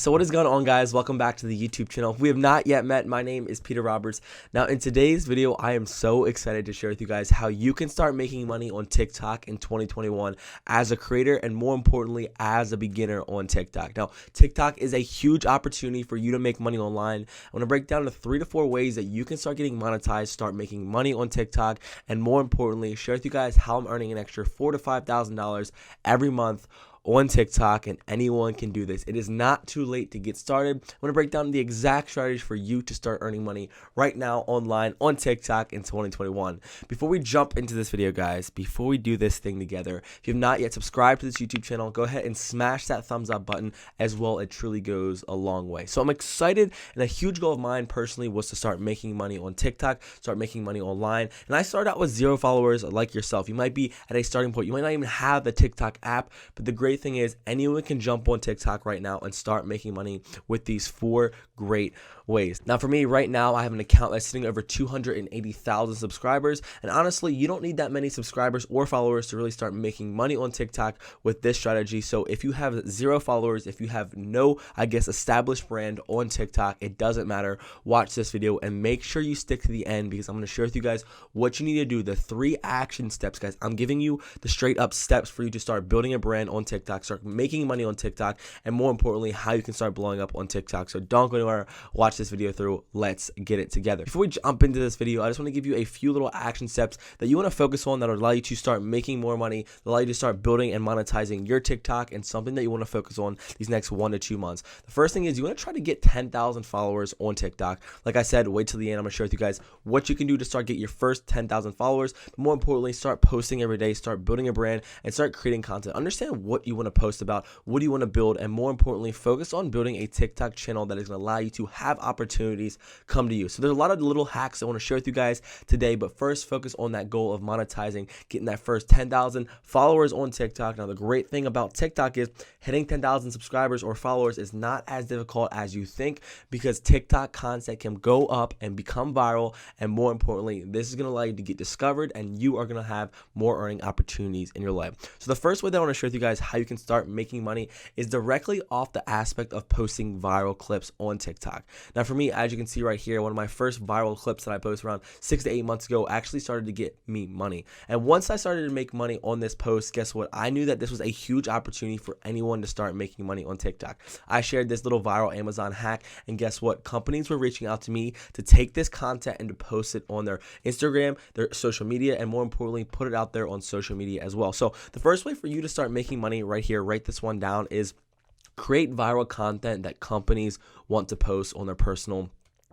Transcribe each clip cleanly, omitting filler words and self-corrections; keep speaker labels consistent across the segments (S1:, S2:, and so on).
S1: So what is going on, guys? Welcome back to the YouTube channel. If we have not yet met, my name is Peter Roberts. Now in today's video, I am so excited to share with you guys how you can start making money on TikTok in 2021 as a creator and more importantly as a beginner on TikTok. Now TikTok is a huge opportunity for you to make money online. I want to break down the 3 to 4 ways that you can start getting monetized, start making money on TikTok, and more importantly share with you guys how I'm earning an extra $4,000 to $5,000 every month on TikTok, and anyone can do this. It is not too late to get started. I'm going to break down the exact strategies for you to start earning money right now online on TikTok in 2021. Before we jump into this video, guys, before we do this thing together, if you have not yet subscribed to this YouTube channel, go ahead and smash that thumbs up button as well. It truly goes a long way. So I'm excited, and a huge goal of mine personally was to start making money on TikTok, start making money online. And I started out with 0 followers like yourself. You might be at a starting point. You might not even have the TikTok app, but the great thing is anyone can jump on TikTok right now and start making money with these 4 great ways. Now for me right now, I have an account that's sitting over 280,000 subscribers, and honestly you don't need that many subscribers or followers to really start making money on TikTok with this strategy. So if you have 0 followers, if you have no established brand on TikTok, it doesn't matter. Watch this video and make sure you stick to the end, because I'm going to share with you guys what you need to do, the 3 action steps, guys. I'm giving you the straight up steps for you to start building a brand on TikTok, start making money on TikTok, and more importantly how you can start blowing up on TikTok. So don't go anywhere, watch this video through. Let's get it together. Before we jump into this video, I just want to give you a few little action steps that you want to focus on that will allow you to start making more money, that allow you to start building and monetizing your TikTok, and something that you want to focus on these next 1 to 2 months. The first thing is you want to try to get 10,000 followers on TikTok. Like I said, wait till the end. I'm going to share with you guys what you can do to start get your first 10,000 followers, but more importantly start posting every day, start building a brand, and start creating content. Understand what you want to post about, what do you want to build, and more importantly focus on building a TikTok channel that is going to allow you to have opportunities come to you. So there's a lot of little hacks I want to share with you guys today, but first focus on that goal of monetizing, getting that first 10,000 followers on TikTok. Now the great thing about TikTok is hitting 10,000 subscribers or followers is not as difficult as you think, because TikTok content can go up and become viral, and more importantly this is going to allow you to get discovered, and you are going to have more earning opportunities in your life. So the first way that I want to share with you guys how you can start making money is directly off the aspect of posting viral clips on TikTok. Now for me, as you can see right here, one of my first viral clips that I posted around 6 to 8 months ago actually started to get me money. And once I started to make money on this post, guess what? I knew that this was a huge opportunity for anyone to start making money on TikTok. I shared this little viral Amazon hack, and guess what? Companies were reaching out to me to take this content and to post it on their Instagram, their social media, and more importantly put it out there on social media as well. So the first way for you to start making money right here, write this one down, is create viral content that companies want to post on their personal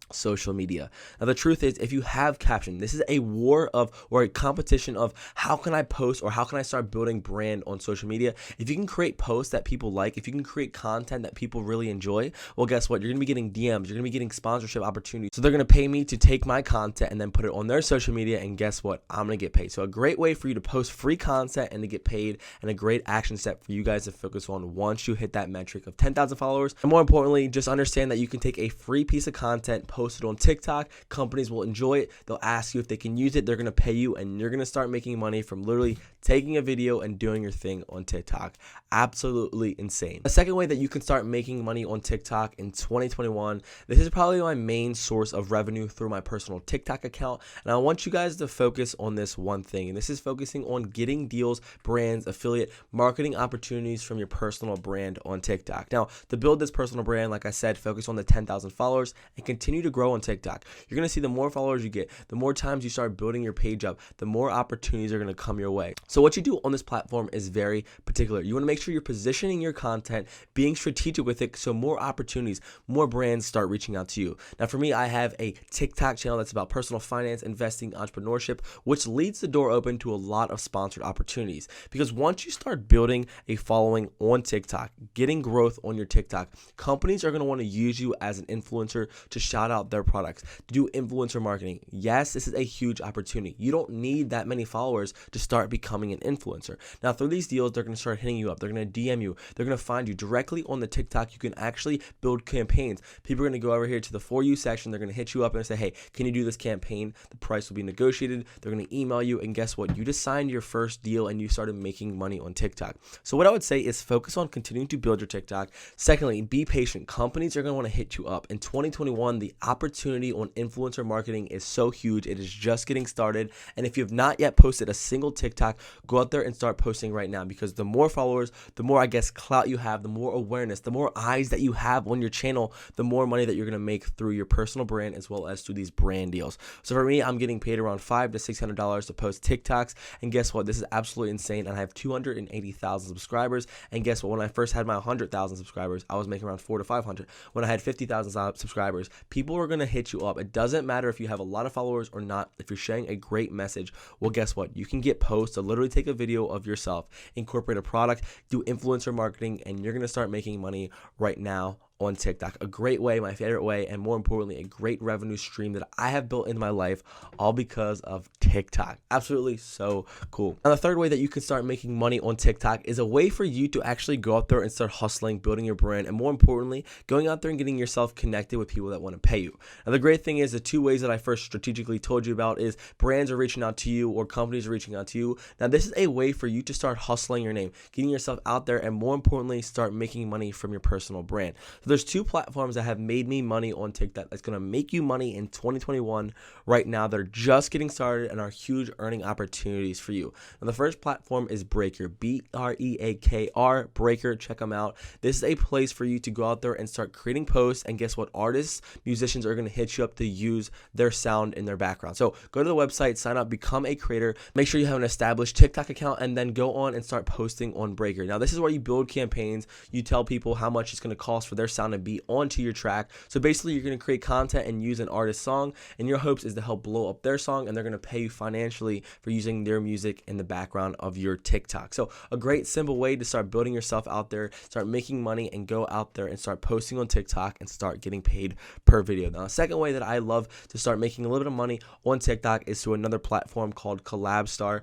S1: social media. Now the truth is, if you have caption, this is a war of, or a competition of, how can I post or how can I start building brand on social media. If you can create posts that people like, if you can create content that people really enjoy, well guess what? You're gonna be getting DMs, you're gonna be getting sponsorship opportunities. So they're gonna pay me to take my content and then put it on their social media, and guess what? I'm gonna get paid. So a great way for you to post free content and to get paid, and a great action step for you guys to focus on once you hit that metric of 10,000 followers. And more importantly, just understand that you can take a free piece of content, post it on TikTok, companies will enjoy it, they'll ask you if they can use it, they're going to pay you, and you're going to start making money from literally taking a video and doing your thing on TikTok. Absolutely insane. The second way that you can start making money on TikTok in 2021, this is probably my main source of revenue through my personal TikTok account, and I want you guys to focus on this one thing, and this is focusing on getting deals, brands, affiliate marketing opportunities from your personal brand on TikTok. Now to build this personal brand, like I said, focus on the 10,000 followers and continue to grow on TikTok. You're going to see the more followers you get, the more times you start building your page up, the more opportunities are going to come your way. So what you do on this platform is very particular. You want to make sure you're positioning your content, being strategic with it, so more opportunities, more brands start reaching out to you. Now for me, I have a TikTok channel that's about personal finance, investing, entrepreneurship, which leads the door open to a lot of sponsored opportunities. Because once you start building a following on TikTok, getting growth on your TikTok, companies are going to want to use you as an influencer to shout out out their products, to do influencer marketing. Yes, this is a huge opportunity. You don't need that many followers to start becoming an influencer. Now, through these deals, they're going to start hitting you up. They're going to DM you. They're going to find you directly on the TikTok. You can actually build campaigns. People are going to go over here to the For You section. They're going to hit you up and say, hey, can you do this campaign? The price will be negotiated. They're going to email you. And guess what? You just signed your first deal and you started making money on TikTok. So what I would say is focus on continuing to build your TikTok. Secondly, be patient. Companies are going to want to hit you up. In 2021, the opportunity on influencer marketing is so huge. It is just getting started. And if you have not yet posted a single TikTok, go out there and start posting right now, because the more followers, the more, I guess, clout you have, the more awareness, the more eyes that you have on your channel, the more money that you're going to make through your personal brand as well as through these brand deals. So for me, I'm getting paid around $500 to $600 to post TikToks. And guess what? This is absolutely insane. And I have 280,000 subscribers. And guess what? When I first had my 100,000 subscribers, I was making around $400 to $500. When I had 50,000 subscribers, people are going to hit you up. It doesn't matter if you have a lot of followers or not. If you're sharing a great message, well, guess what? You can get posts to literally take a video of yourself, incorporate a product, do influencer marketing, and you're going to start making money right now on TikTok. A great way, my favorite way, and more importantly, a great revenue stream that I have built in my life, all because of TikTok. Absolutely so cool. And the third way that you can start making money on TikTok is a way for you to actually go out there and start hustling, building your brand, and more importantly, going out there and getting yourself connected with people that want to pay you. Now, the great thing is the two ways that I first strategically told you about is brands are reaching out to you or companies are reaching out to you. Now, this is a way for you to start hustling your name, getting yourself out there, and more importantly, start making money from your personal brand. There's two platforms that have made me money on TikTok that's going to make you money in 2021 right now. They're just getting started and are huge earning opportunities for you. Now, the first platform is Breaker, Breakr, Breaker. Check them out. This is a place for you to go out there and start creating posts. And guess what? Artists, musicians are going to hit you up to use their sound in their background. So go to the website, sign up, become a creator. Make sure you have an established TikTok account, and then go on and start posting on Breaker. Now, this is where you build campaigns. You tell people how much it's going to cost for their sound to be onto your track. So basically, you're going to create content and use an artist's song, and your hopes is to help blow up their song, and they're going to pay you financially for using their music in the background of your TikTok. So a great simple way to start building yourself out there, start making money, and go out there and start posting on TikTok and start getting paid per video. Now, a second way that I love to start making a little bit of money on TikTok is through another platform called Collabstar,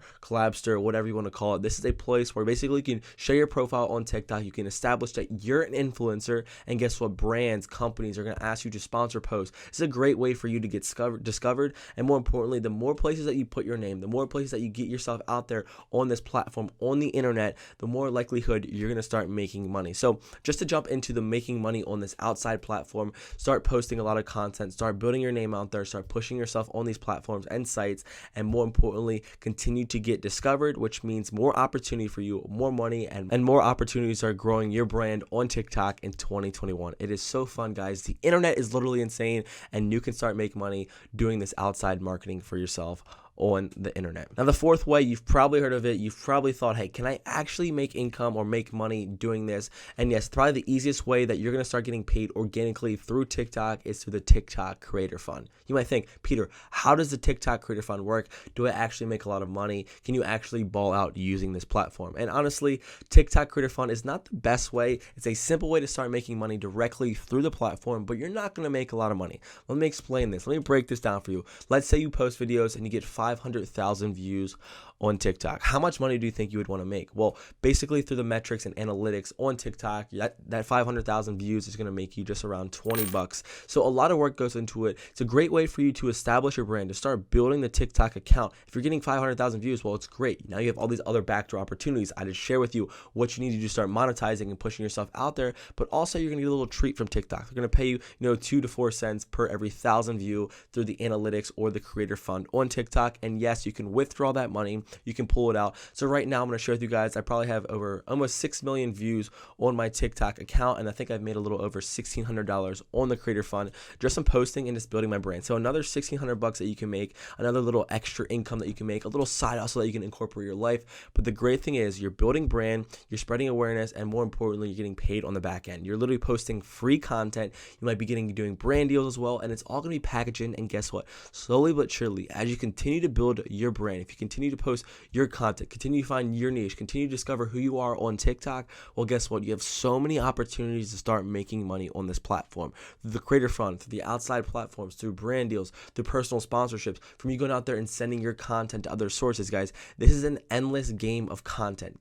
S1: whatever you want to call it. This is a place where basically you can share your profile on TikTok. You can establish that you're an influencer, and guess what? Brands, companies are going to ask you to sponsor posts. It's a great way for you to get discovered, and more importantly, the more places that you put your name, the more places that you get yourself out there on this platform, on the internet, the more likelihood you're going to start making money. So just to jump into the making money on this outside platform, start posting a lot of content, start building your name out there, start pushing yourself on these platforms and sites, and more importantly, continue to get discovered, which means more opportunity for you, more money, and more opportunities are growing your brand on TikTok in 2021. It is so fun, guys. The internet is literally insane, and you can start making money doing this outside marketing for yourself on the internet. Now, the fourth way, you've probably heard of it. You've probably thought, hey, can I actually make income or make money doing this? And yes, probably the easiest way that you're going to start getting paid organically through TikTok is through the TikTok Creator Fund. You might think, Peter, how does the TikTok Creator Fund work? Do I actually make a lot of money? Can you actually ball out using this platform? And honestly, TikTok Creator Fund is not the best way. It's a simple way to start making money directly through the platform, but you're not going to make a lot of money. Let me explain this. Let me break this down for you. Let's say you post videos and you get 500,000 views on TikTok. How much money do you think you would want to make? Well, basically through the metrics and analytics on TikTok, that 500,000 views is going to make you just around $20. So a lot of work goes into it. It's a great way for you to establish your brand, to start building the TikTok account. If you're getting 500,000 views, well, it's great. Now you have all these other backdoor opportunities. I just share with you what you need to do to start monetizing and pushing yourself out there, but also you're going to get a little treat from TikTok. They're going to pay you, 2 to 4 cents per every 1,000 view through the analytics or the creator fund on TikTok. And yes, you can withdraw that money. You can pull it out. So right now I'm going to share with you guys, I probably have over almost 6 million views on my TikTok account. And I think I've made a little over $1,600 on the creator fund just from posting and just building my brand. So another $1,600 that you can make, another little extra income that you can make, a little side hustle that you can incorporate your life. But the great thing is you're building brand, you're spreading awareness, and more importantly, you're getting paid on the back end. You're literally posting free content. You might be doing brand deals as well. And it's all going to be packaging. And guess what? Slowly but surely, as you continue to build your brand, if you continue to post post your content, continue to find your niche, continue to discover who you are on TikTok, well, guess what? You have so many opportunities to start making money on this platform. Through the Creator Fund, through the outside platforms, through brand deals, through personal sponsorships, from you going out there and sending your content to other sources, guys. This is an endless game of content. In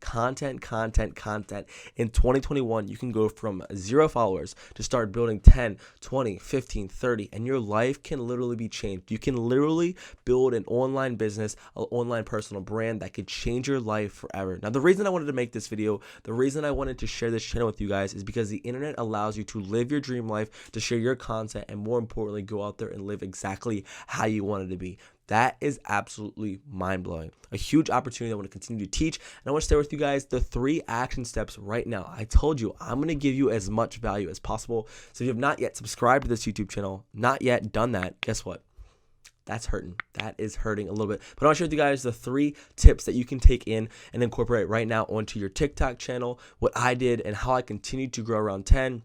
S1: 2021, you can go from 0 followers to start building 10, 20, 15, 30, and your life can literally be changed. You can literally build an online business, an online personal brand that could change your life forever. Now, the reason I wanted to make this video, the reason I wanted to share this channel with you guys is because the internet allows you to live your dream life, to share your content, and more importantly, go out there and live exactly how you want it to be. That is absolutely mind-blowing. A huge opportunity I want to continue to teach, and I want to share with you guys the 3 action steps right now. I told you I'm going to give you as much value as possible. So if you have not yet subscribed to this YouTube channel, not yet done that, guess what? That's hurting. That is hurting a little bit. But I want to share with you guys the 3 tips that you can take in and incorporate right now onto your TikTok channel, what I did and how I continued to grow around 10,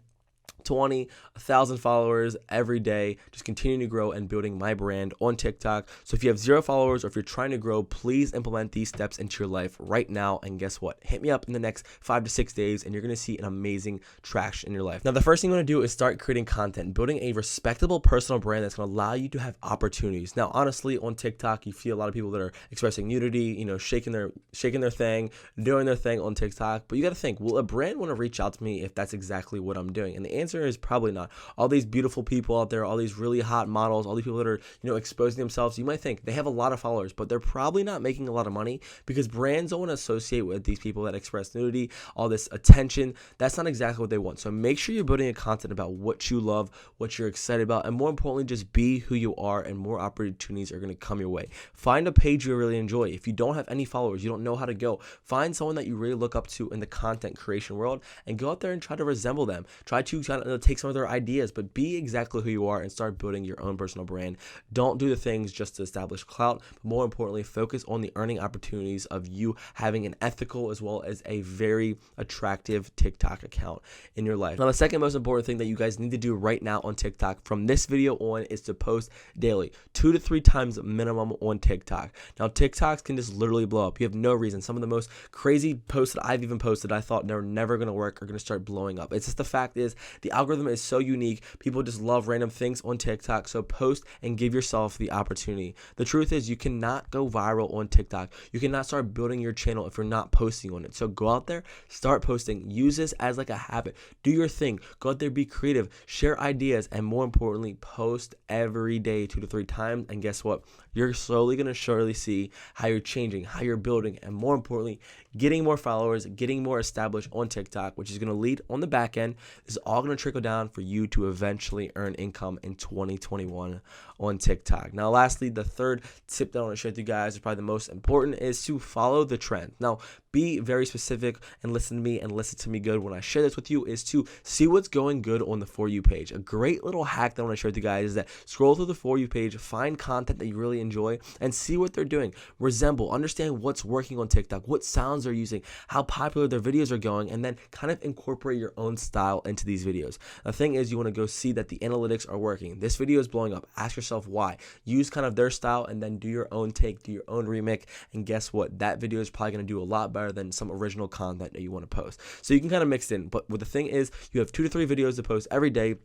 S1: 20, 1,000 followers every day, just continuing to grow and building my brand on TikTok. So if you have 0 followers or if you're trying to grow, please implement these steps into your life right now. And guess what? Hit me up in the next 5 to 6 days and you're going to see an amazing traction in your life. Now, the first thing you want to do is start creating content, building a respectable personal brand that's going to allow you to have opportunities. Now, honestly, on TikTok, you see a lot of people that are expressing nudity, shaking their thing, doing their thing on TikTok. But you got to think, will a brand want to reach out to me if that's exactly what I'm doing? And the answer is probably not. All these beautiful people out there, all these really hot models, all these people that are, exposing themselves, you might think they have a lot of followers, but they're probably not making a lot of money because brands don't want to associate with these people that express nudity, all this attention. That's not exactly what they want. So make sure you're building a content about what you love, what you're excited about, and more importantly, just be who you are and more opportunities are going to come your way. Find a page you really enjoy. If you don't have any followers, you don't know how to go, find someone that you really look up to in the content creation world and go out there and try to resemble them. Try to kind of take some of their ideas, but be exactly who you are and start building your own personal brand. Don't do the things just to establish clout, but more importantly, focus on the earning opportunities of you having an ethical as well as a very attractive TikTok account in your life. Now, the second most important thing that you guys need to do right now on TikTok from this video on is to post daily, 2 to 3 times minimum on TikTok. Now, TikToks can just literally blow up. You have no reason. Some of the most crazy posts that I've even posted, I thought they're never going to work, are going to start blowing up. It's just the fact is the algorithm is so unique. People just love random things on TikTok. So post and give yourself the opportunity. The truth is you cannot go viral on TikTok. You cannot start building your channel if you're not posting on it. So go out there, start posting. Use this as like a habit. Do your thing. Go out there, be creative, share ideas, and more importantly, post every day 2 to 3 times. And guess what? You're slowly going to surely see how you're changing, how you're building, and more importantly, getting more followers, getting more established on TikTok, which is going to lead on the back end. This is all going to trickle down for you to eventually earn income in 2021 on TikTok. Now, lastly, the third tip that I want to share with you guys is probably the most important, is to follow the trend. Now, be very specific and listen to me and listen to me good when I share this with you, is to see what's going good on the For You page. A great little hack that I want to share with you guys is that scroll through the For You page, find content that you really enjoy and see what they're doing. Resemble, understand what's working on TikTok, what sounds they're using, how popular their videos are going, and then kind of incorporate your own style into these videos. The thing is, you want to go see that the analytics are working. This video is blowing up. Ask yourself why. Use kind of their style and then do your own take, do your own remake, and guess what? That video is probably going to do a lot better than some original content that you want to post. So you can kind of mix in, but what the thing is, you have 2 to 3 videos to post every day.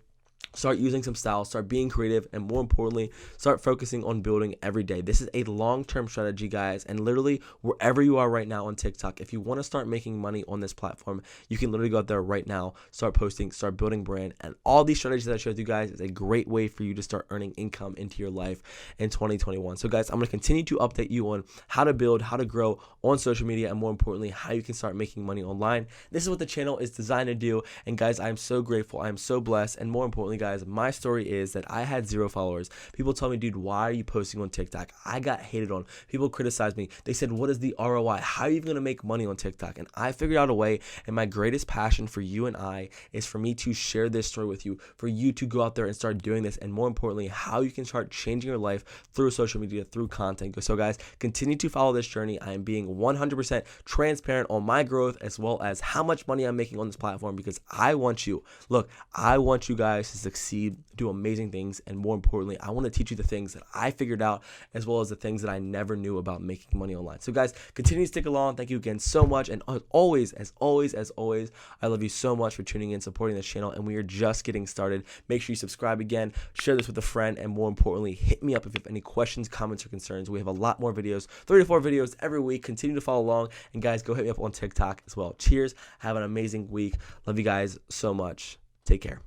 S1: Start using some style, start being creative, and more importantly, start focusing on building every day. This is a long-term strategy, guys, and literally wherever you are right now on TikTok, if you want to start making money on this platform, you can literally go out there right now, start posting, start building brand, and all these strategies that I showed you guys is a great way for you to start earning income into your life in 2021. So guys, I'm going to continue to update you on how to build, how to grow on social media, and more importantly, how you can start making money online. This is what the channel is designed to do, and guys, I'm so grateful, I'm so blessed, and more importantly, guys, my story is that I had 0 followers. People tell me, dude, why are you posting on TikTok? I got hated on. People criticized me. They said, what is the ROI? How are you going to make money on TikTok? And I figured out a way, and my greatest passion for you and I is for me to share this story with you, for you to go out there and start doing this, and more importantly, how you can start changing your life through social media, through content. So guys, continue to follow this journey. I am being 100% transparent on my growth as well as how much money I'm making on this platform because I want you, look, I want you guys to succeed. succeed, do amazing things, and more importantly, I want to teach you the things that I figured out as well as the things that I never knew about making money online. So guys, continue to stick along. Thank you again so much, and as always, I love you so much for tuning in, supporting this channel, and we are just getting started. Make sure you subscribe again, share this with a friend, and more importantly, hit me up if you have any questions, comments, or concerns. We have a lot more videos, 3 to 4 videos every week. Continue to follow along, and guys, go hit me up on TikTok as well. Cheers. Have an amazing week. Love you guys so much. Take care.